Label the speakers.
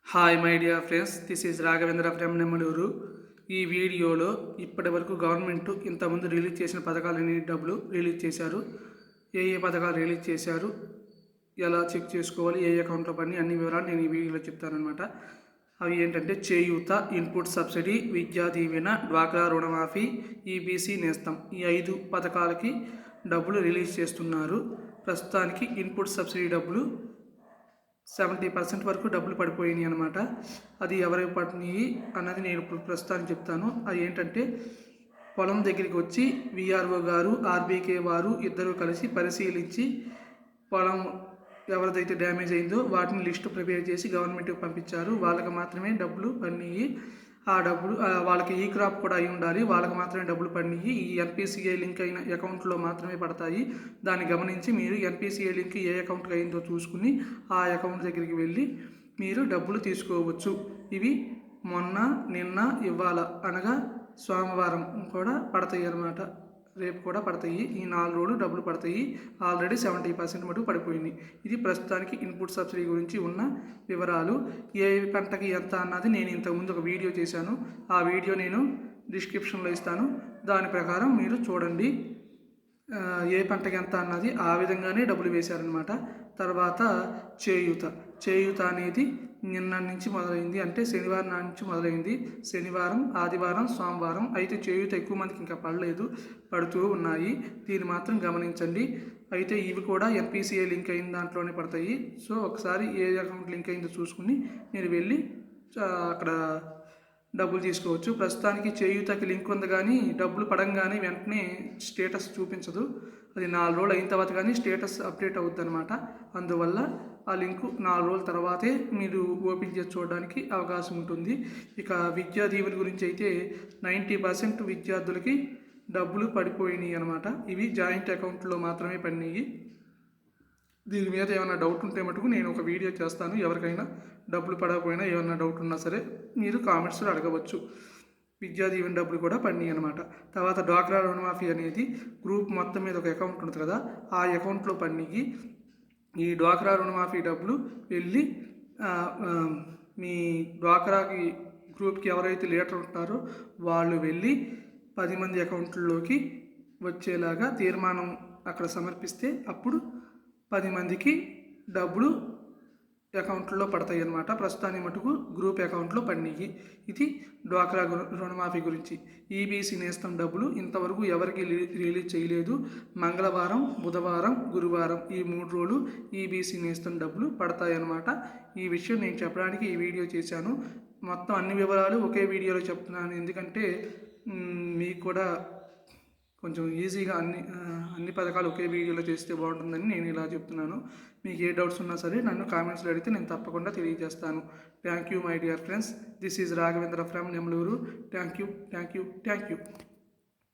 Speaker 1: Hi my dear friends, this is Raghavendra from Nemmaluru. ఈ వీడియోలో ఇప్పటి వరకు గవర్నమెంట్ ఇంతకుముందు రిలీజ్ చేసిన పథకాలని డబ్బులు రిలీజ్ చేశారు. ఏ పథకాలు రిలీజ్ చేశారు, ఎలా చెక్ చేసుకోవాలి, ఏ అకౌంట్లో పని, అన్ని వివరాలు నేను ఈ వీడియోలో చెప్తానమాట. అవి ఏంటంటే చేయూత, ఇన్పుట్ సబ్సిడీ, విద్యా దీవెన, డ్వాక్రా రుణమాఫీ, ఈబీసీ నేస్తం. ఈ 5 పథకాలకి డబ్బులు రిలీజ్ చేస్తున్నారు. ప్రస్తుతానికి ఇన్పుట్ సబ్సిడీ డబ్బులు 70% వరకు డబ్బులు పడిపోయినాయి అనమాట. అది ఎవరికి పడినాయి అన్నది నేను ఇప్పుడు ప్రస్తుతానికి చెప్తాను. అది ఏంటంటే, పొలం దగ్గరికి వచ్చి విఆర్ఓ గారు, ఆర్బీకే వారు ఇద్దరు కలిసి పరిశీలించి పొలం ఎవరిదైతే డ్యామేజ్ అయిందో వాటిని లిస్టు ప్రిపేర్ చేసి గవర్నమెంట్కి పంపించారు. వాళ్ళకి మాత్రమే డబ్బులు పడినాయి. ఆ డబ్బులు వాళ్ళకి ఈ క్రాప్ కూడా అయి ఉండాలి, వాళ్ళకి మాత్రమే డబ్బులు పడినాయి. ఈ ఎన్పిసిఐ లింక్ అయిన అకౌంట్లో మాత్రమే పడతాయి. దాన్ని గమనించి మీరు ఎన్పిసిఐ లింక్ ఏ అకౌంట్కి అయిందో చూసుకుని ఆ అకౌంట్ దగ్గరికి వెళ్ళి మీరు డబ్బులు తీసుకోవచ్చు. ఇవి మొన్న, నిన్న, ఇవాళ అనగా సోమవారం కూడా పడతాయి అన్నమాట. రేపు కూడా పడతాయి. ఈ 4 రోజులు డబ్బులు పడతాయి. ఆల్రెడీ 70% మటుకు పడిపోయింది. ఇది ప్రస్తుతానికి ఇన్పుట్ సబ్సిడీ గురించి ఉన్న వివరాలు. ఏ పంటకి ఎంత అన్నది నేను ఇంతకుముందు ఒక వీడియో చేశాను. ఆ వీడియో నేను డిస్క్రిప్షన్లో ఇస్తాను. దాని ప్రకారం మీరు చూడండి. ఏ పంటకి ఎంత అన్నది ఆ విధంగానే డబ్బులు వేశారనమాట. తర్వాత చేయూత అనేది నిన్న నుంచి మొదలైంది, అంటే శనివారం నుంచి మొదలైంది. శనివారం, ఆదివారం, సోమవారం. అయితే చేయూత ఎక్కువ మందికి ఇంకా పడలేదు, పడుతూ ఉన్నాయి. దీన్ని మాత్రం గమనించండి. అయితే ఇవి కూడా ఎన్పిసిఐ లింక్ అయిన దాంట్లోనే పడతాయి. సో ఒకసారి ఏ అకౌంట్ లింక్ అయిందో చూసుకుని మీరు వెళ్ళి అక్కడ డబ్బులు తీసుకోవచ్చు. ప్రస్తుతానికి చేయూతకి లింక్ ఉంది, కానీ డబ్బులు పడంగానే వెంటనే స్టేటస్ చూపించదు. అది 4 రోజులు అయిన తర్వాత కానీ స్టేటస్ అప్డేట్ అవుద్ది అనమాట. అందువల్ల ఆ లింకు 4 రోజుల తర్వాతే మీరు ఓపెన్ చేసి చూడడానికి అవకాశం ఉంటుంది. ఇక విద్యా దీవెన గురించి అయితే 90% విద్యార్థులకి డబ్బులు పడిపోయినాయి అనమాట. ఇవి జాయింట్ అకౌంట్లో మాత్రమే పడినాయి. దీని మీద ఏమైనా డౌట్ ఉంటే మటుకు నేను ఒక వీడియో చేస్తాను. ఎవరికైనా డబ్బులు పడకపోయినా ఏమైనా డౌట్ ఉన్నా సరే మీరు కామెంట్స్లో అడగవచ్చు. విద్యా దీవెన డబ్బులు కూడా పడినాయి అనమాట. తర్వాత డ్వాక్రా రుణమాఫీ అనేది గ్రూప్ మొత్తం మీద ఒక అకౌంట్ ఉంటుంది కదా, ఆ అకౌంట్లో పడినాయి. ఈ డ్వాక్రా రుణమాఫీ డబ్బులు వెళ్ళి మీ డ్వాక్రాకి గ్రూప్కి ఎవరైతే లీడర్ ఉంటారో వాళ్ళు వెళ్ళి 10 మంది అకౌంట్లలోకి వచ్చేలాగా తీర్మానం అక్కడ సమర్పిస్తే అప్పుడు 10 మందికి డబ్బులు అకౌంట్లో పడతాయి అన్నమాట. ప్రస్తుతానికి మటుకు గ్రూప్ అకౌంట్లో పడినాయి. ఇది డ్వాక్రా రుణమాఫీ గురించి. ఈబీసీ నేస్తం డబ్బులు ఇంతవరకు ఎవరికి రిలీజ్ చేయలేదు. మంగళవారం, బుధవారం, గురువారం ఈ 3 రోజులు ఈబీసీ నేస్తం డబ్బులు పడతాయి అన్నమాట. ఈ విషయం నేను చెప్పడానికి ఈ వీడియో చేశాను. మొత్తం అన్ని వివరాలు ఒకే వీడియోలో చెప్తున్నాను, ఎందుకంటే మీకు కూడా కొంచెం ఈజీగా అన్ని పథకాలు ఒకే వీడియోలో చేస్తే బాగుంటుందని నేను ఇలా చెప్తున్నాను. మీకు ఏ డౌట్స్ ఉన్నా సరే నన్ను కామెంట్స్లో అడిగితే నేను తప్పకుండా తెలియజేస్తాను. Thank you my dear friends. This is Raghavendra from Nemmaluru. Thank you.